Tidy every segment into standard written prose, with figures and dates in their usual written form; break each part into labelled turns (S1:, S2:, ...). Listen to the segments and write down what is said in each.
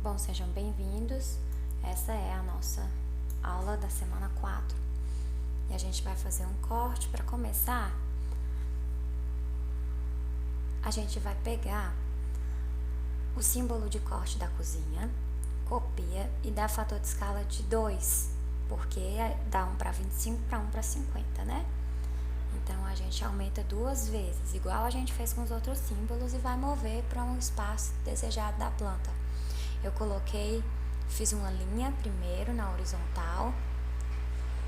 S1: Bom, sejam bem-vindos. Essa é a nossa aula da semana 4 e a gente vai fazer um corte. Para começar, a gente vai pegar o símbolo de corte da cozinha, copia e dá fator de escala de 2, porque dá 1 para 25 para 1 para 50, né? Então a gente aumenta 2 vezes, igual a gente fez com os outros símbolos, e vai mover para um espaço desejado da planta. Eu fiz uma linha primeiro na horizontal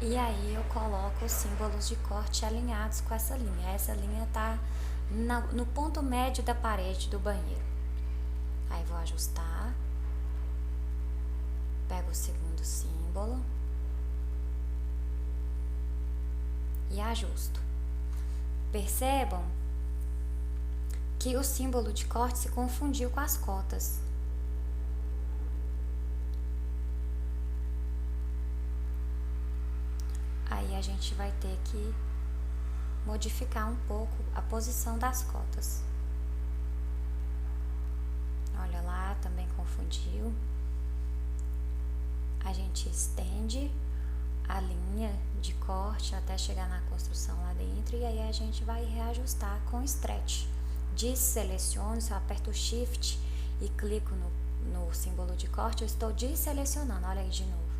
S1: e aí eu coloco os símbolos de corte alinhados com essa linha. Essa linha tá no ponto médio da parede do banheiro. Aí vou ajustar, pego o segundo símbolo e ajusto. Percebam que o símbolo de corte se confundiu com as cotas. Aí a gente vai ter que modificar um pouco a posição das cotas. Olha lá, também confundiu. A gente estende a linha de corte até chegar na construção lá dentro, e aí a gente vai reajustar com stretch. Desseleciono, se eu aperto o Shift e clico no símbolo de corte, eu estou desselecionando. Olha aí de novo.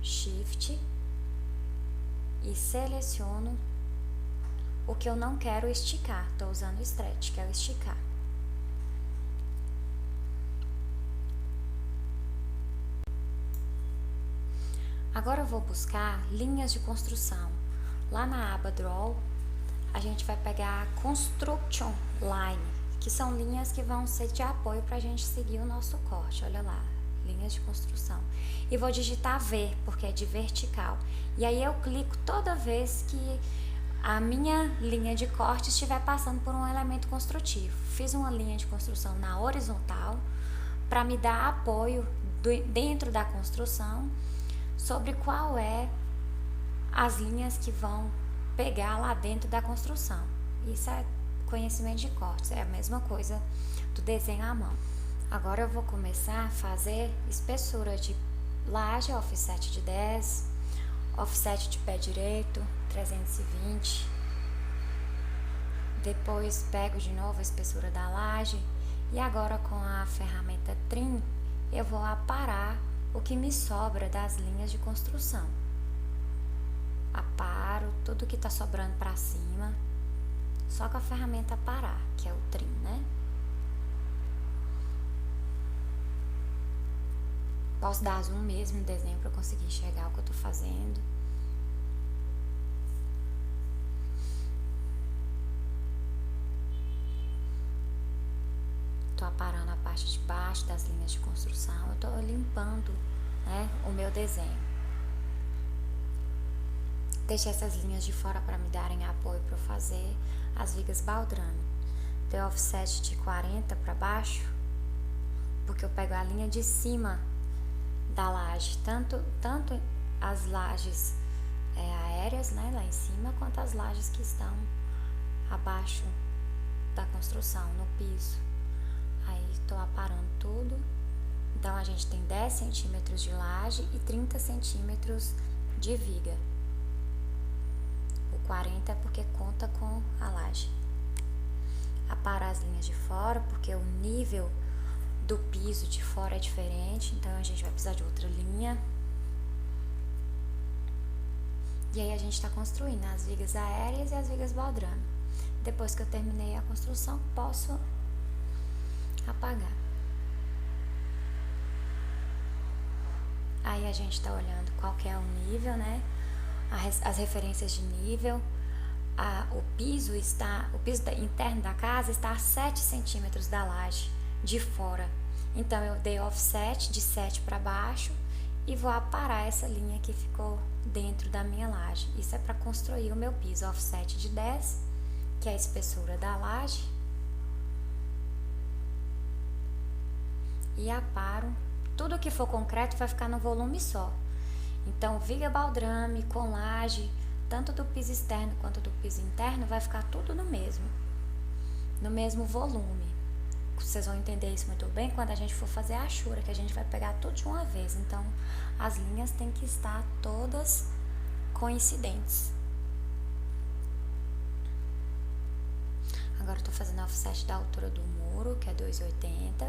S1: Shift e seleciono o que eu não quero esticar. Estou usando o stretch, que é o esticar. Agora eu vou buscar linhas de construção. Lá na aba Draw, a gente vai pegar Construction Line, que são linhas que vão ser de apoio para a gente seguir o nosso corte. Olha lá, linhas de construção. E vou digitar V, porque é de vertical. E aí eu clico toda vez que a minha linha de corte estiver passando por um elemento construtivo. Fiz uma linha de construção na horizontal para me dar apoio dentro da construção sobre qual é as linhas que vão pegar lá dentro da construção. Isso é conhecimento de cortes, é a mesma coisa do desenho à mão. Agora eu vou começar a fazer espessura de laje, offset de 10, offset de pé direito, 320. Depois pego de novo a espessura da laje e agora com a ferramenta Trim eu vou aparar o que me sobra das linhas de construção. Aparo tudo que tá sobrando para cima, só com a ferramenta aparar, que é o Trim, né? Posso dar zoom mesmo no desenho para conseguir enxergar o que eu tô fazendo. Tô aparando a parte de baixo das linhas de construção. Eu tô limpando, né, o meu desenho. Deixei essas linhas de fora para me darem apoio para eu fazer as vigas baldrame. Dei offset de 40 para baixo, porque eu pego a linha de cima da laje, tanto as lajes aéreas, né, lá em cima, quanto as lajes que estão abaixo da construção, no piso. Aí estou aparando tudo. Então a gente tem 10 centímetros de laje e 30 centímetros de viga. O 40 é porque conta com a laje. Aparar as linhas de fora, porque o nível do piso de fora é diferente, então a gente vai precisar de outra linha. E aí a gente está construindo as vigas aéreas e as vigas baldrame. Depois que eu terminei a construção, posso apagar. Aí a gente está olhando qual que é o nível, né? As referências de nível. O piso interno da casa está a 7 centímetros da laje de fora. Então eu dei offset de 7 para baixo e vou aparar essa linha que ficou dentro da minha laje. Isso é para construir o meu piso. Offset de 10, que é a espessura da laje. E aparo. Tudo que for concreto vai ficar no volume só. Então, viga baldrame com laje, tanto do piso externo quanto do piso interno, vai ficar tudo no mesmo volume. vocês vão entender isso muito bem quando a gente for fazer a achura, que a gente vai pegar tudo de uma vez. Então, as linhas têm que estar todas coincidentes. Agora eu tô fazendo offset da altura do muro, que é 2,80.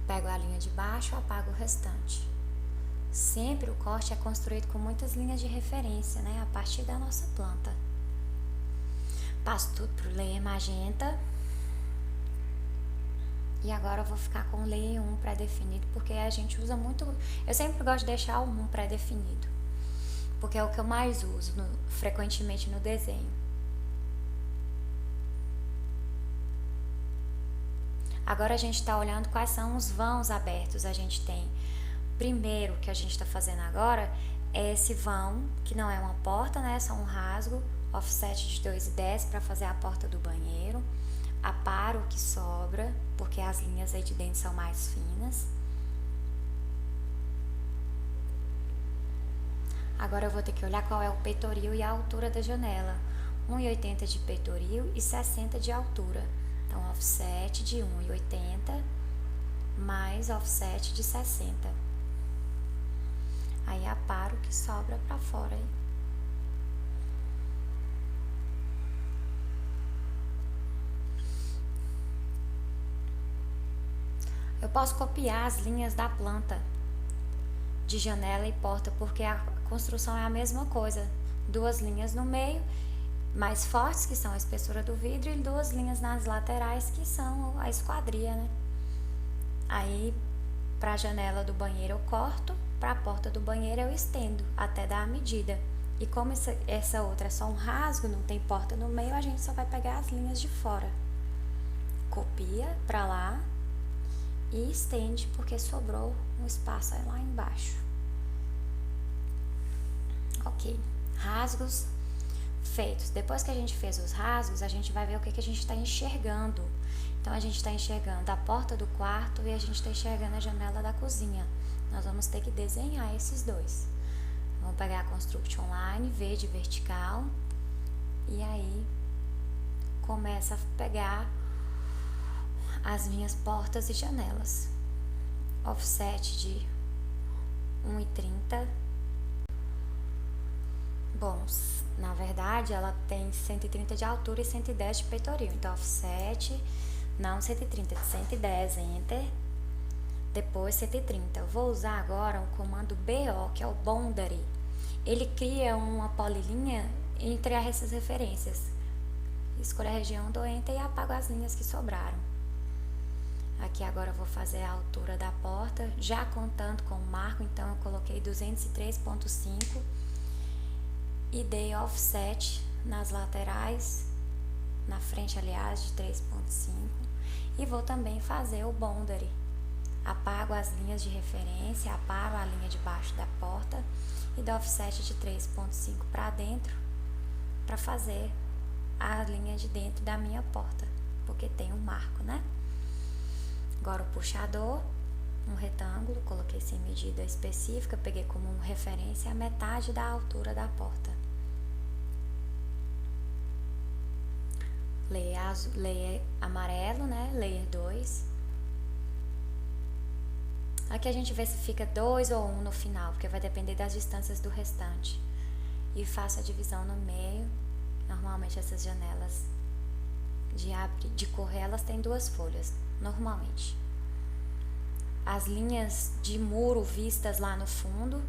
S1: Pego a linha de baixo, apago o restante. Sempre o corte é construído com muitas linhas de referência, né? A partir da nossa planta. Passo tudo pro layer magenta. E agora eu vou ficar com o layer 1 pré-definido, porque a gente usa muito... Eu sempre gosto de deixar o 1 pré-definido, porque é o que eu mais uso frequentemente no desenho. Agora a gente está olhando quais são os vãos abertos. A gente tem, primeiro que a gente está fazendo agora, é esse vão, que não é uma porta, né? É só um rasgo, offset de 2,10 para fazer a porta do banheiro. Aparo o que sobra, porque as linhas aí de dentro são mais finas. Agora eu vou ter que olhar qual é o peitoril e a altura da janela. 1,80 de peitoril e 60 de altura. Então, offset de 1,80 mais offset de 60. Aí, aparo o que sobra pra fora aí. Eu posso copiar as linhas da planta de janela e porta, porque a construção é a mesma coisa. Duas linhas no meio, mais fortes, que são a espessura do vidro, e duas linhas nas laterais, que são a esquadria, né? Aí, para a janela do banheiro eu corto, para a porta do banheiro eu estendo, até dar a medida. E como essa outra é só um rasgo, não tem porta no meio, a gente só vai pegar as linhas de fora. Copia para lá e estende, porque sobrou um espaço aí lá embaixo. Ok, rasgos feitos. Depois que a gente fez os rasgos, a gente vai ver o que a gente está enxergando. Então, a gente está enxergando a porta do quarto e a gente está enxergando a janela da cozinha. Nós vamos ter que desenhar esses dois. Vamos pegar a Construction Line, verde vertical, e aí começa a pegar as minhas portas e janelas. Offset de 1,30. Bom, na verdade ela tem 130 de altura e 110 de peitoril. Então, offset, não 130, 110, enter. Depois 130. Eu vou usar agora o comando BO, que é o Boundary. Ele cria uma polilinha entre essas referências. Escolho a região do enter e apago as linhas que sobraram. Aqui agora eu vou fazer a altura da porta, já contando com o marco, então eu coloquei 203,5 e dei offset nas laterais, na frente aliás de 3,5, e vou também fazer o boundary. Apago as linhas de referência, aparo a linha de baixo da porta e dou offset de 3,5 para dentro, para fazer a linha de dentro da minha porta, porque tem um marco, né? Agora o puxador, um retângulo, coloquei sem medida específica, peguei como referência a metade da altura da porta. Layer amarelo, né? Layer 2. Aqui a gente vê se fica 2 ou 1 no final, porque vai depender das distâncias do restante. E faço a divisão no meio. Normalmente essas janelas de correr, elas têm 2 folhas, normalmente. As linhas de muro vistas lá no fundo,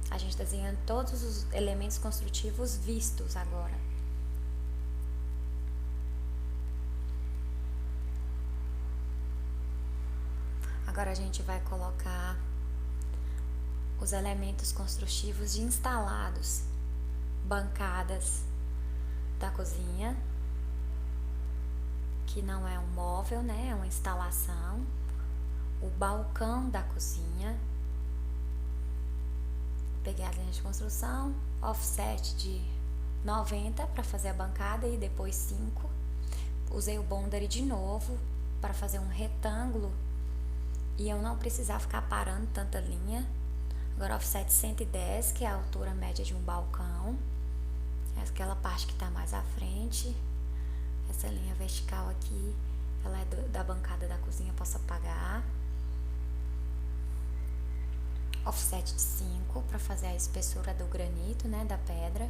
S1: a gente desenhando todos os elementos construtivos vistos agora. Agora a gente vai colocar os elementos construtivos de instalados, bancadas da cozinha, que não é um móvel, né? É uma instalação. O balcão da cozinha. Peguei a linha de construção, offset de 90 para fazer a bancada e depois 5. Usei o boundary de novo para fazer um retângulo e eu não precisar ficar parando tanta linha. Agora offset 110, que é a altura média de um balcão. Aquela parte que está mais à frente. Essa linha vertical aqui, ela é da bancada da cozinha, eu posso apagar. Offset de 5 para fazer a espessura do granito, né, da pedra.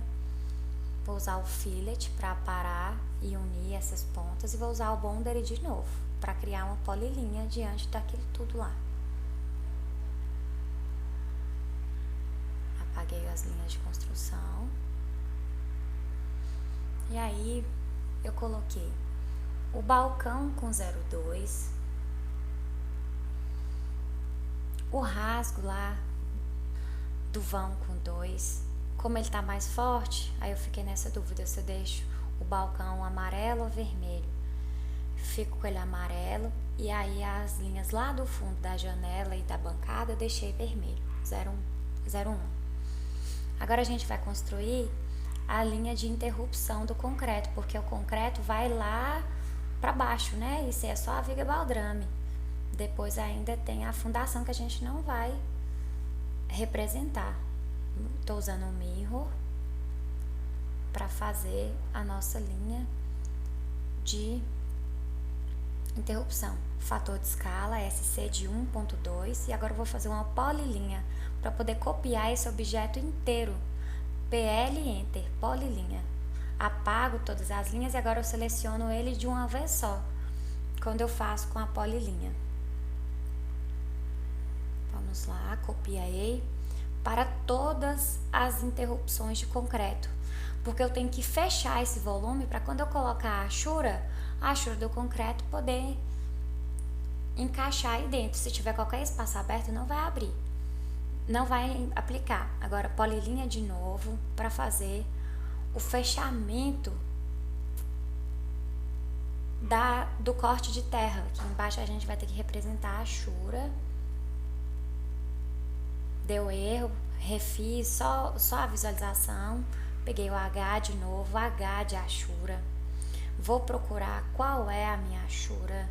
S1: Vou usar o fillet para aparar e unir essas pontas e vou usar o bonder de novo para criar uma polilinha diante daquilo tudo lá. Apaguei as linhas de construção. E aí eu coloquei o balcão com 0,2, o rasgo lá do vão com 2. Como ele tá mais forte, aí eu fiquei nessa dúvida se eu deixo o balcão amarelo ou vermelho. Fico com ele amarelo e aí as linhas lá do fundo da janela e da bancada eu deixei vermelho, 0,1. Agora a gente vai construir a linha de interrupção do concreto, porque o concreto vai lá para baixo, né? Isso é só a viga baldrame. Depois ainda tem a fundação que a gente não vai representar. Estou usando um mirror para fazer a nossa linha de interrupção. Fator de escala SC de 1.2 e agora eu vou fazer uma polilinha para poder copiar esse objeto inteiro. PL Enter, polilinha. Apago todas as linhas e agora eu seleciono ele de uma vez só, quando eu faço com a polilinha. Vamos lá, copiei para todas as interrupções de concreto, porque eu tenho que fechar esse volume para quando eu colocar a achura do concreto poder encaixar aí dentro. Se tiver qualquer espaço aberto, não vai abrir, não vai aplicar. Agora polilinha de novo para fazer o fechamento do corte de terra. Aqui embaixo a gente vai ter que representar a achura. Deu erro, refiz só a visualização, peguei o H de novo, H de achura. Vou procurar qual é a minha achura.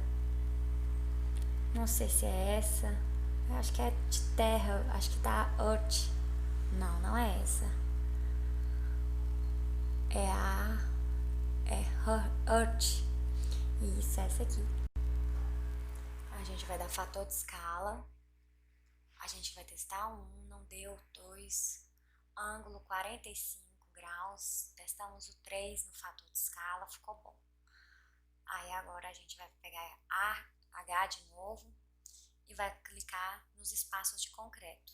S1: Não sei se é essa. Eu acho que é de terra, acho que tá earth. Não, não é essa. É earth. Isso, essa aqui. A gente vai dar fator de escala. A gente vai testar 1, não deu, 2, ângulo 45 graus, testamos o 3 no fator de escala, ficou bom. Aí agora a gente vai pegar H de novo e vai clicar nos espaços de concreto.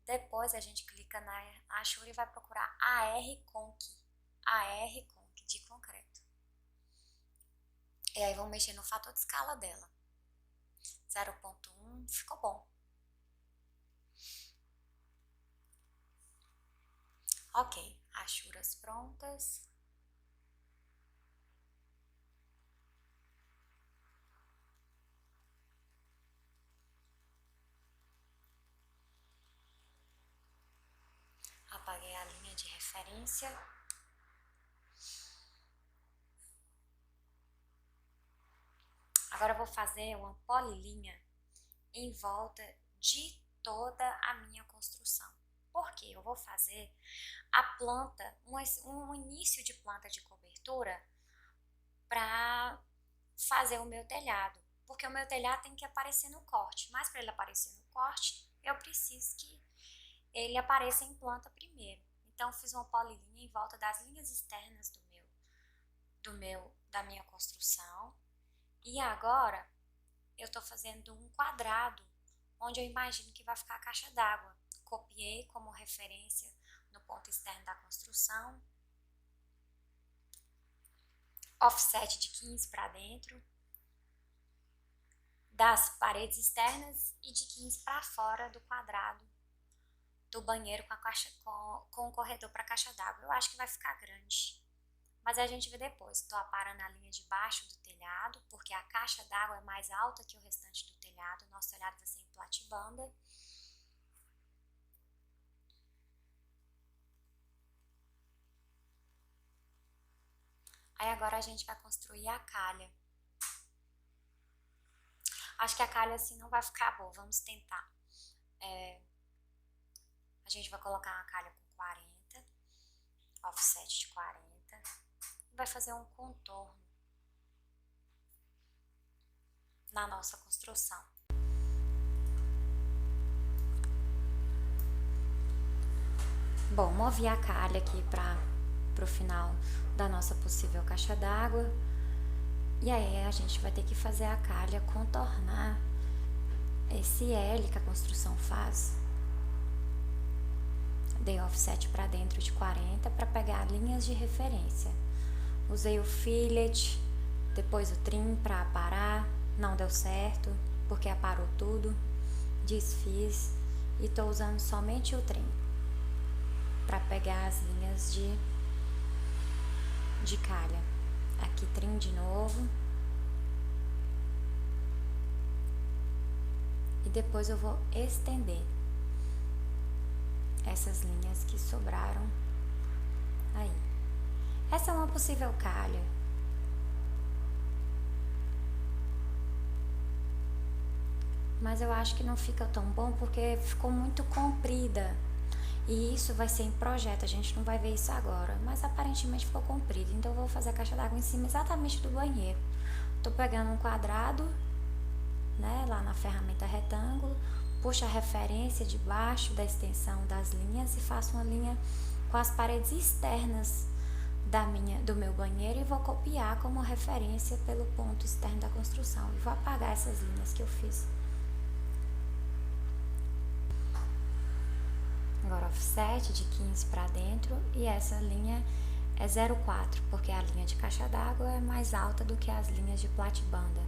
S1: Depois a gente clica na achura e vai procurar AR Conc de concreto. E aí vamos mexer no fator de escala dela. 0.1, ficou bom. Ok, achuras prontas. Apaguei a linha de referência. Agora eu vou fazer uma polilinha em volta de toda a minha construção. Por quê? Eu vou fazer a planta, um início de planta de cobertura para fazer o meu telhado. Porque o meu telhado tem que aparecer no corte, mas para ele aparecer no corte, eu preciso que ele apareça em planta primeiro. Então, fiz uma polilinha em volta das linhas externas da minha construção. E agora, eu estou fazendo um quadrado, onde eu imagino que vai ficar a caixa d'água. Copiei como referência no ponto externo da construção. Offset de 15 para dentro das paredes externas e de 15 para fora do quadrado do banheiro com o corredor para a caixa d'água. Eu acho que vai ficar grande, mas a gente vê depois. Estou aparando a linha de baixo do telhado, porque a caixa d'água é mais alta que o restante do telhado. O nosso telhado vai ser em platibanda. Aí agora a gente vai construir a calha. Acho que a calha assim não vai ficar boa, vamos tentar. A gente vai colocar uma calha com 40, offset de 40, e vai fazer um contorno na nossa construção. Bom, movi a calha aqui para o final da nossa possível caixa d'água. E aí a gente vai ter que fazer a calha contornar esse L que a construção faz. Dei offset para dentro de 40 para pegar linhas de referência. Usei o fillet, depois o trim para aparar, não deu certo porque aparou tudo. Desfiz e estou usando somente o trim para pegar as linhas de calha. Aqui trim de novo. E depois eu vou estender essas linhas que sobraram aí. Essa é uma possível calha. Mas eu acho que não fica tão bom porque ficou muito comprida. E isso vai ser em projeto, a gente não vai ver isso agora. Mas aparentemente ficou comprido. Então eu vou fazer a caixa d'água em cima exatamente do banheiro. Tô pegando um quadrado, né, lá na ferramenta retângulo. Puxo a referência de baixo da extensão das linhas e faço uma linha com as paredes externas do meu banheiro e vou copiar como referência pelo ponto externo da construção. E vou apagar essas linhas que eu fiz. Agora offset de 15 para dentro e essa linha é 0,4, porque a linha de caixa d'água é mais alta do que as linhas de platibanda.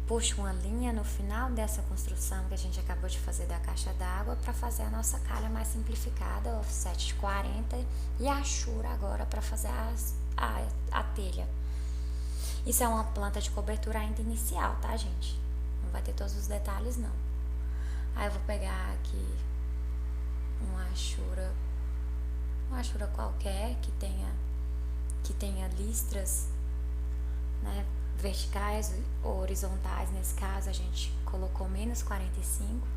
S1: Puxo uma linha no final dessa construção que a gente acabou de fazer da caixa d'água para fazer a nossa calha mais simplificada, offset de 40 e achura agora para fazer a telha. Isso é uma planta de cobertura ainda inicial, tá, gente? Não vai ter todos os detalhes, não. Aí eu vou pegar aqui uma achura qualquer que tenha listras, né, verticais ou horizontais. Nesse caso a gente colocou menos 45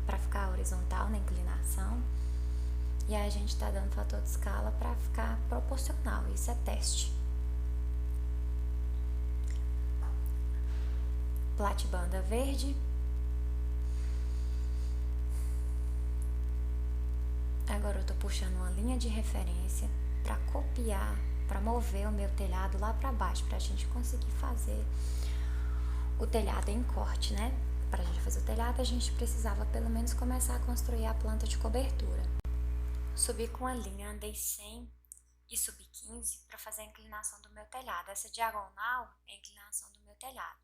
S1: para ficar horizontal na inclinação. E aí a gente tá dando fator de escala para ficar proporcional. Isso é teste. Platibanda verde. Agora eu tô puxando uma linha de referência para copiar, para mover o meu telhado lá para baixo, pra gente conseguir fazer o telhado em corte, né? Pra gente fazer o telhado, a gente precisava pelo menos começar a construir a planta de cobertura. Subi com a linha, andei 100 e subi 15 para fazer a inclinação do meu telhado. Essa diagonal é a inclinação do meu telhado.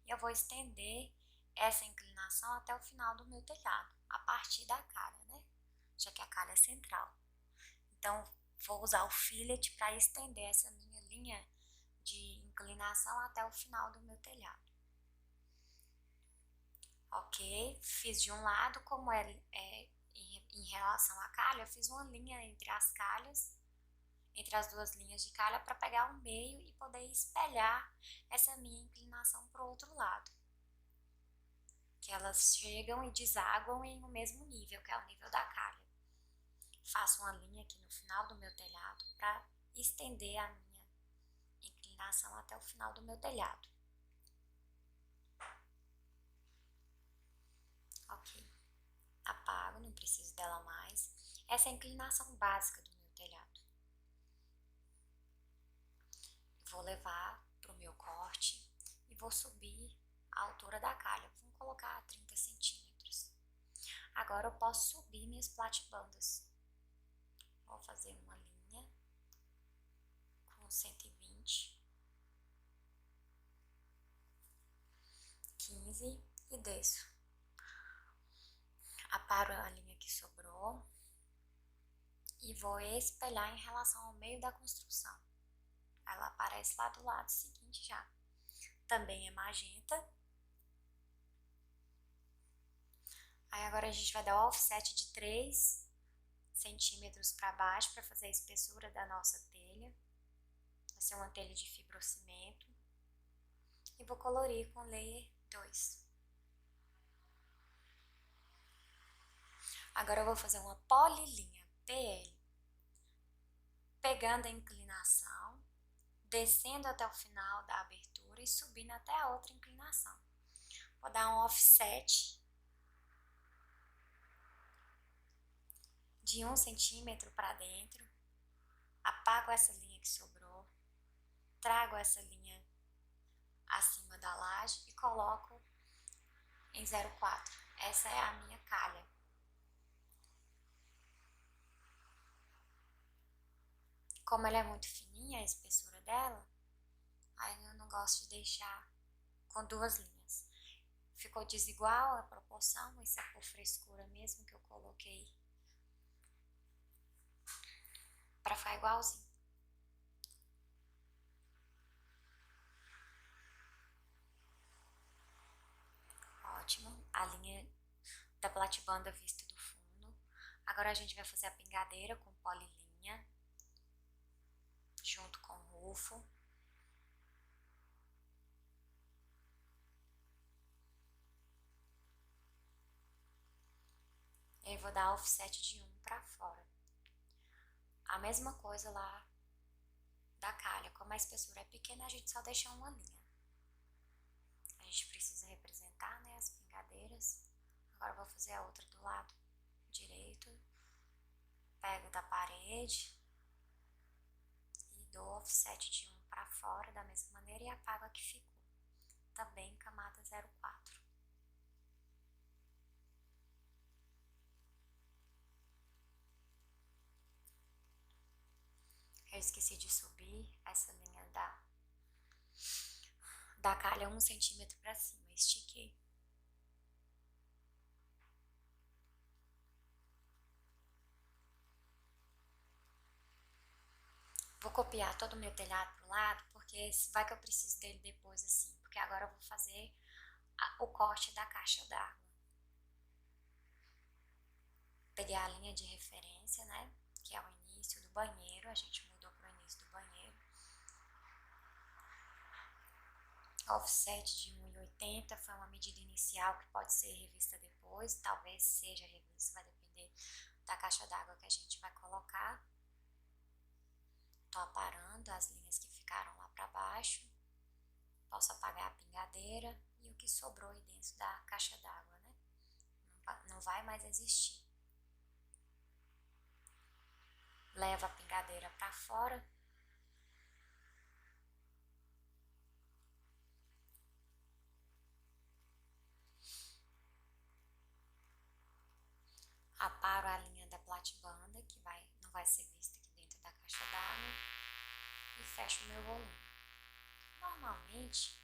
S1: E eu vou estender essa inclinação até o final do meu telhado, a partir da calha, né? Já que a calha é central. Então, vou usar o fillet para estender essa minha linha de inclinação até o final do meu telhado. Ok, fiz de um lado, como em relação à calha, eu fiz uma linha entre as calhas, entre as duas linhas de calha, para pegar o meio e poder espelhar essa minha inclinação para o outro lado. Que elas chegam e desaguam em um mesmo nível, que é o nível da calha. Faço uma linha aqui no final do meu telhado para estender a minha inclinação até o final do meu telhado. Ok, apago, não preciso dela mais. Essa é a inclinação básica do meu telhado. Vou levar para o meu corte e vou subir a altura da calha. Vamos colocar 30 centímetros. Agora eu posso subir minhas platibandas. Vou fazer uma linha com 120, 15 e desço. Aparo a linha que sobrou e vou espelhar em relação ao meio da construção. Ela aparece lá do lado seguinte já. Também é magenta. Aí agora a gente vai dar o offset de 3 centímetros para baixo para fazer a espessura da nossa telha. Vai ser uma telha de fibrocimento. E vou colorir com layer 2. Agora eu vou fazer uma polilinha PL, pegando a inclinação descendo até o final da abertura e subindo até a outra inclinação. Vou dar um offset de 1 centímetro para dentro, apago essa linha que sobrou, trago essa linha acima da laje e coloco em 0,4. Essa é a minha calha. Como ela é muito fininha, a espessura dela, aí eu não gosto de deixar com 2 linhas. Ficou desigual a proporção, isso é por frescura mesmo que eu coloquei para ficar igualzinho. Ótimo, a linha da platibanda vista do fundo. Agora a gente vai fazer a pingadeira com polilinha, junto com o rufo. E aí vou dar offset de 1 para fora. A mesma coisa lá da calha, como a espessura é pequena, a gente só deixa uma linha. A gente precisa representar, né, as pingadeiras. Agora eu vou fazer a outra do lado direito. Pego da parede e dou offset de 1 para fora da mesma maneira e apago a que ficou. Também camada 0,4. Eu esqueci de subir essa linha da calha 1 centímetro para cima, estiquei. Vou copiar todo o meu telhado pro lado, porque vai que eu preciso dele depois assim, porque agora eu vou fazer o corte da caixa d'água. Peguei a linha de referência, né, que é o início do banheiro, a gente mudou pro início do banheiro. Offset de 1,80 foi uma medida inicial que pode ser revista depois, talvez seja revista, vai depender da caixa d'água que a gente vai colocar. Tô aparando as linhas que ficaram lá para baixo. Posso apagar a pingadeira e o que sobrou aí dentro da caixa d'água, né? Não vai mais existir. Levo a pingadeira para fora. Aparo a linha da platibanda, que não vai ser vista aqui dentro da caixa d'água. E fecho o meu volume. Normalmente,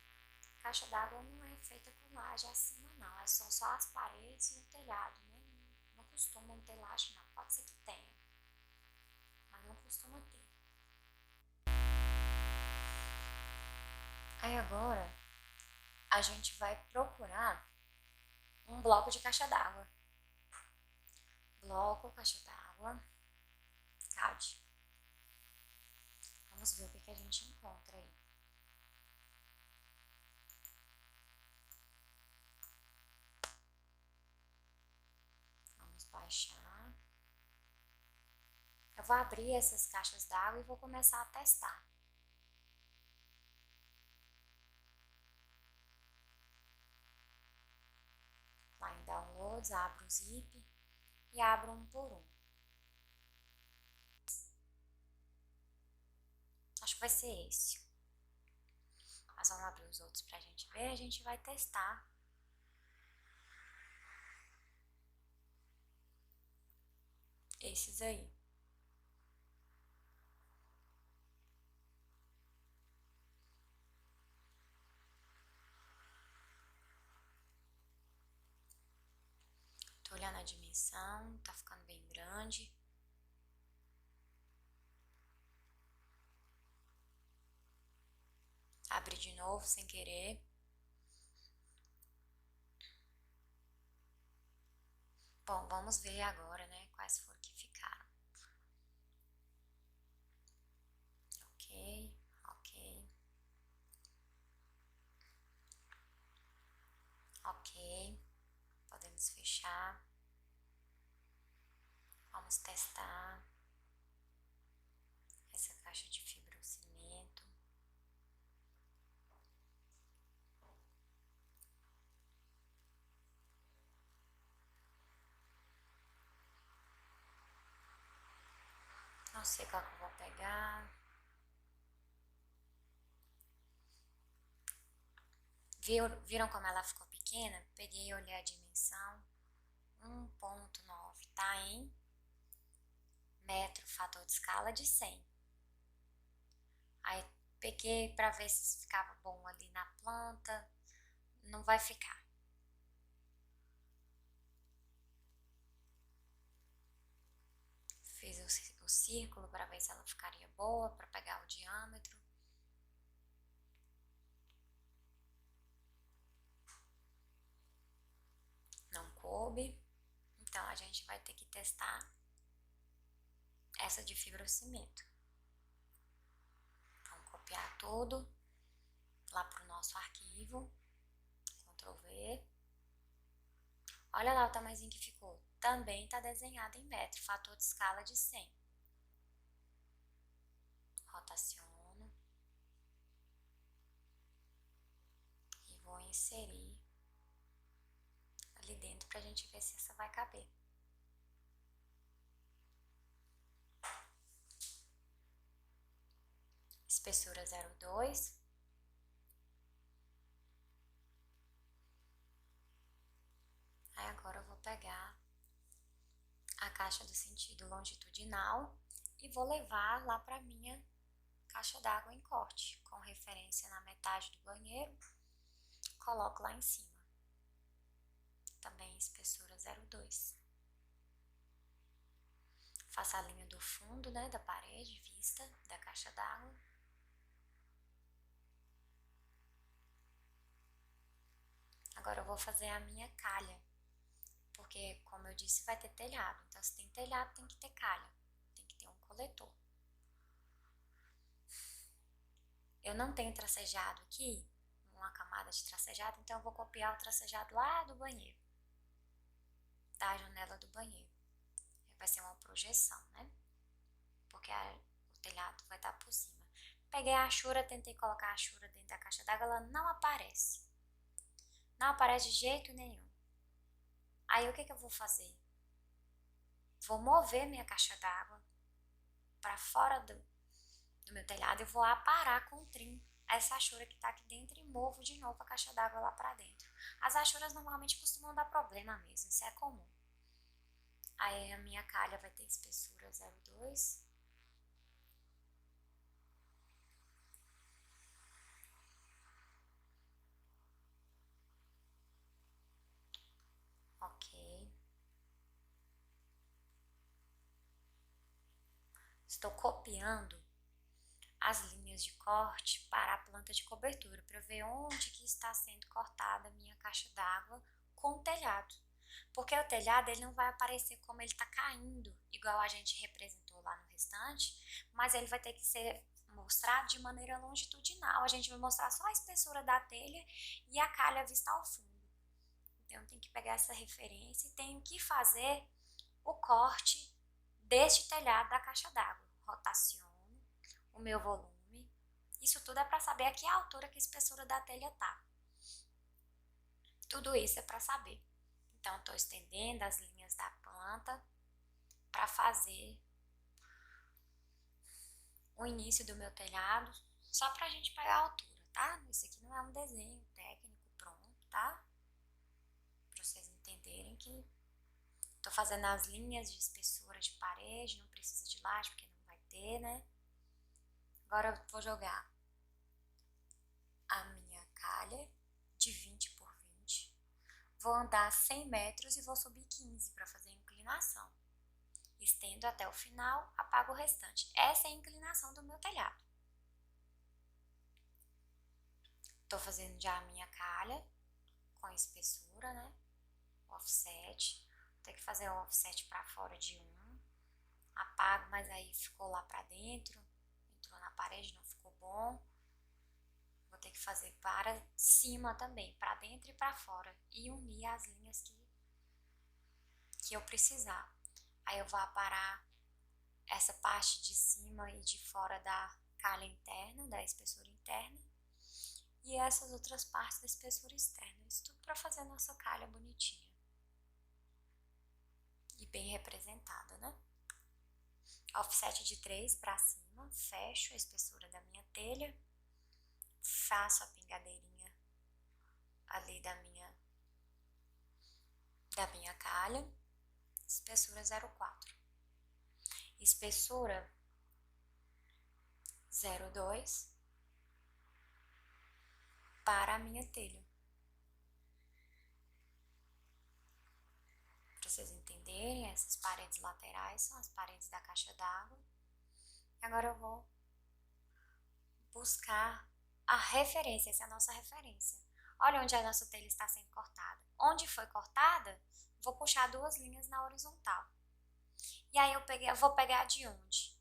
S1: a caixa d'água não é feita com laje acima, não. São só as paredes e o telhado, né? Não costumam ter laje, não. Pode ser que tenha, mas não costuma ter. Aí agora, a gente vai procurar um bloco de caixa d'água. Bloco, caixa d'água, CAD. Vamos ver o que a gente encontra aí. Vamos baixar. Eu vou abrir essas caixas d'água e vou começar a testar. Lá em Downloads, abro o zip e abro um por um. Acho que vai ser esse. Mas vamos abrir os outros pra gente ver, a gente vai testar. Esses aí. Tô olhando a dimensão, tá ficando bem grande. Abri de novo sem querer. Bom, vamos ver agora, né, quais foram que ficaram. Ok, ok. Ok, podemos fechar. Vamos testar essa caixa de fibrocimento. Não sei qual que eu vou pegar. Viram como ela ficou pequena? Peguei e olhei a dimensão. 1,9, tá em metro, fator de escala de 100. Aí peguei pra ver se ficava bom ali na planta. Não vai ficar. Fiz o círculo para ver se ela ficaria boa, para pegar o diâmetro. Não coube. Então a gente vai ter que testar essa de fibrocimento. Vamos copiar tudo lá pro nosso arquivo. Ctrl V. Olha lá o tamanhozinho que ficou. Também está desenhado em metro, fator de escala de 100. Rotaciono. E vou inserir ali dentro pra gente ver se essa vai caber. Espessura 0,2. Aí agora eu vou pegar a caixa do sentido longitudinal e vou levar lá para minha caixa d'água em corte, com referência na metade do banheiro, coloco lá em cima. Também espessura 0,2. Faço a linha do fundo, né, da parede, vista da caixa d'água. Agora eu vou fazer a minha calha, porque, como eu disse, vai ter telhado. Então, se tem telhado, tem que ter calha, tem que ter um coletor. Eu não tenho tracejado aqui, uma camada de tracejado, então eu vou copiar o tracejado lá do banheiro, da janela do banheiro. Vai ser uma projeção, né? Porque o telhado vai estar por cima. Peguei a achura, tentei colocar a achura dentro da caixa d'água, ela não aparece. Não aparece de jeito nenhum. Aí o que eu vou fazer? Vou mover minha caixa d'água para fora do meu telhado e vou aparar com o trim essa achura que tá aqui dentro e movo de novo a caixa d'água lá para dentro. As achuras normalmente costumam dar problema mesmo, isso é comum. Aí a minha calha vai ter espessura 0,2. Ok. Estou copiando as linhas de corte para a planta de cobertura, para ver onde que está sendo cortada a minha caixa d'água com o telhado. Porque o telhado ele não vai aparecer como ele está caindo, igual a gente representou lá no restante, mas ele vai ter que ser mostrado de maneira longitudinal. A gente vai mostrar só a espessura da telha e a calha vista ao fundo. Então, eu tenho que pegar essa referência e tenho que fazer o corte deste telhado da caixa d'água. Rotaciono o meu volume. Isso tudo é para saber a que altura que a espessura da telha tá. Tudo isso é para saber. Então, estou estendendo as linhas da planta para fazer o início do meu telhado, só para a gente pegar a altura, tá? Isso aqui não é um desenho técnico pronto, tá? Para vocês entenderem que tô fazendo as linhas de espessura de parede, não precisa de laje porque não vai ter, né? Agora eu vou jogar a minha calha de 20 por 20. Vou andar 100 metros e vou subir 15 para fazer a inclinação. Estendo até o final, apago o restante. Essa é a inclinação do meu telhado. Tô fazendo já a minha calha com espessura, né? Offset. Vou ter que fazer o offset para fora de 1. Apago, mas aí ficou lá para dentro. Entrou na parede, não ficou bom. Vou ter que fazer para cima também, para dentro e para fora. E unir as linhas que eu precisar. Aí eu vou aparar essa parte de cima e de fora da calha interna, da espessura interna. E essas outras partes da espessura externa. Isso tudo para fazer a nossa calha bonitinha. E bem representada, né? offset de 3 para cima, fecho a espessura da minha telha, faço a pingadeirinha ali da minha calha, espessura 0,4, espessura 0,2 para a minha telha. Para vocês entenderem, essas paredes laterais são as paredes da caixa d'água. Agora eu vou buscar a referência, essa é a nossa referência. Olha onde a nossa telha está sendo cortada. Onde foi cortada, vou puxar 2 linhas na horizontal. E aí eu vou pegar de onde?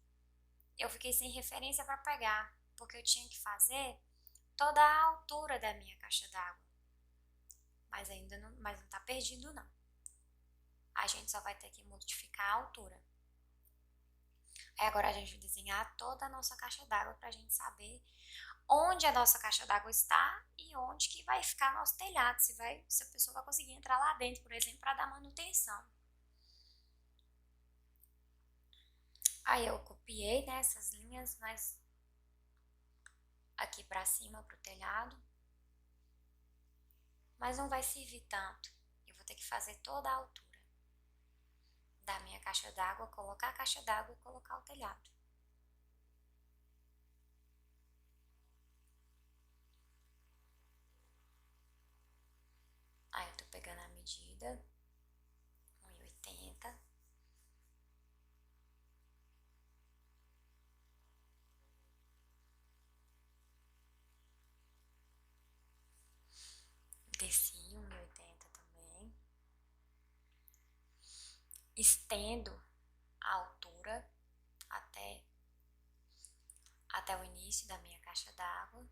S1: Eu fiquei sem referência para pegar, porque eu tinha que fazer toda a altura da minha caixa d'água. Mas ainda não, mas não tá perdido não. A gente só vai ter que modificar a altura. Aí agora a gente vai desenhar toda a nossa caixa d'água para a gente saber onde a nossa caixa d'água está e onde que vai ficar nosso telhado, se a pessoa vai conseguir entrar lá dentro, por exemplo, para dar manutenção. Aí eu copiei, né, essas linhas, mas aqui para cima, para o telhado. Mas não vai servir tanto. Eu vou ter que fazer toda a altura da minha caixa d'água, colocar a caixa d'água e colocar o telhado. Aí eu tô pegando a medida, 1,80. Desci 1,80 também. Estendo a altura até o início da minha caixa d'água.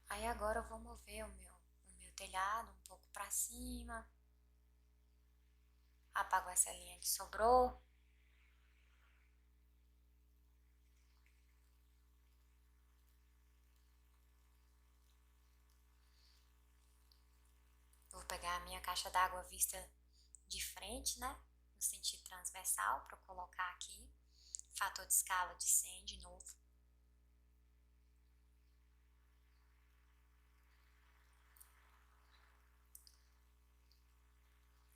S1: Aí agora eu vou mover o meu telhado um pouco para cima. Apago essa linha que sobrou. Vou pegar a minha caixa d'água vista de frente, né? No sentido transversal, para eu colocar aqui. Fator de escala de 100 de novo.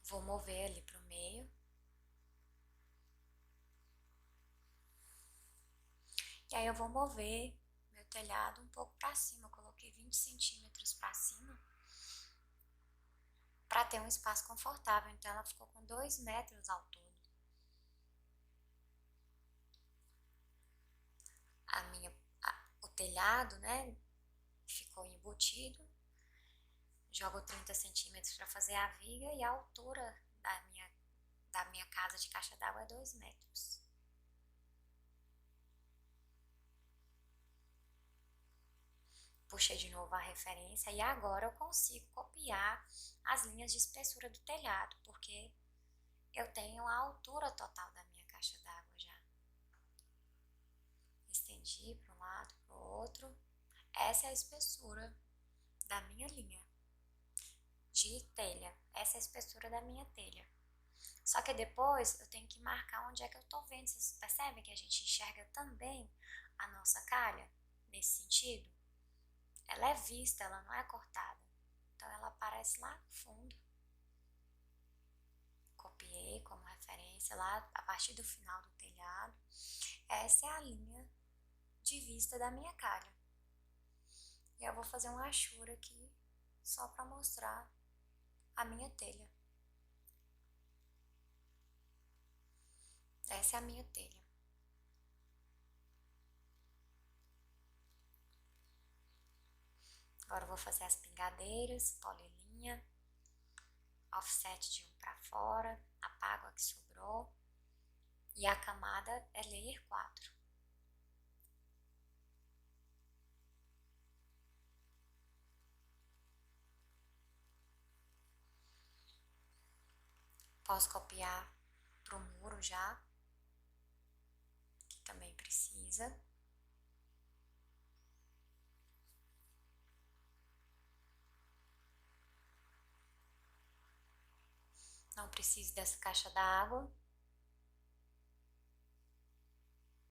S1: Vou mover ali pro meio. E aí eu vou mover meu telhado um pouco para cima. Eu coloquei 20 centímetros para cima para ter um espaço confortável. Então ela ficou com 2 metros ao todo. O telhado, né, ficou embutido. Jogo 30 centímetros para fazer a viga e a altura da minha casa de caixa d'água é 2 metros. Puxei de novo a referência e agora eu consigo copiar as linhas de espessura do telhado, porque eu tenho a altura total da minha caixa d'água já. Estendi para um lado, para o outro. Essa é a espessura da minha linha de telha. Essa é a espessura da minha telha. Só que depois eu tenho que marcar onde é que eu tô vendo. Vocês percebem que a gente enxerga também a nossa calha nesse sentido? Ela é vista, ela não é cortada. Então ela aparece lá no fundo. Copiei como referência lá a partir do final do telhado. Essa é a linha de vista da minha calha. E eu vou fazer uma achura aqui só para mostrar a minha telha. Essa é a minha telha. Agora eu vou fazer as pingadeiras, polilinha, offset de 1 para fora, apago a que sobrou e a camada é layer 4. Posso copiar pro muro já, que também precisa. preciso dessa caixa d'água.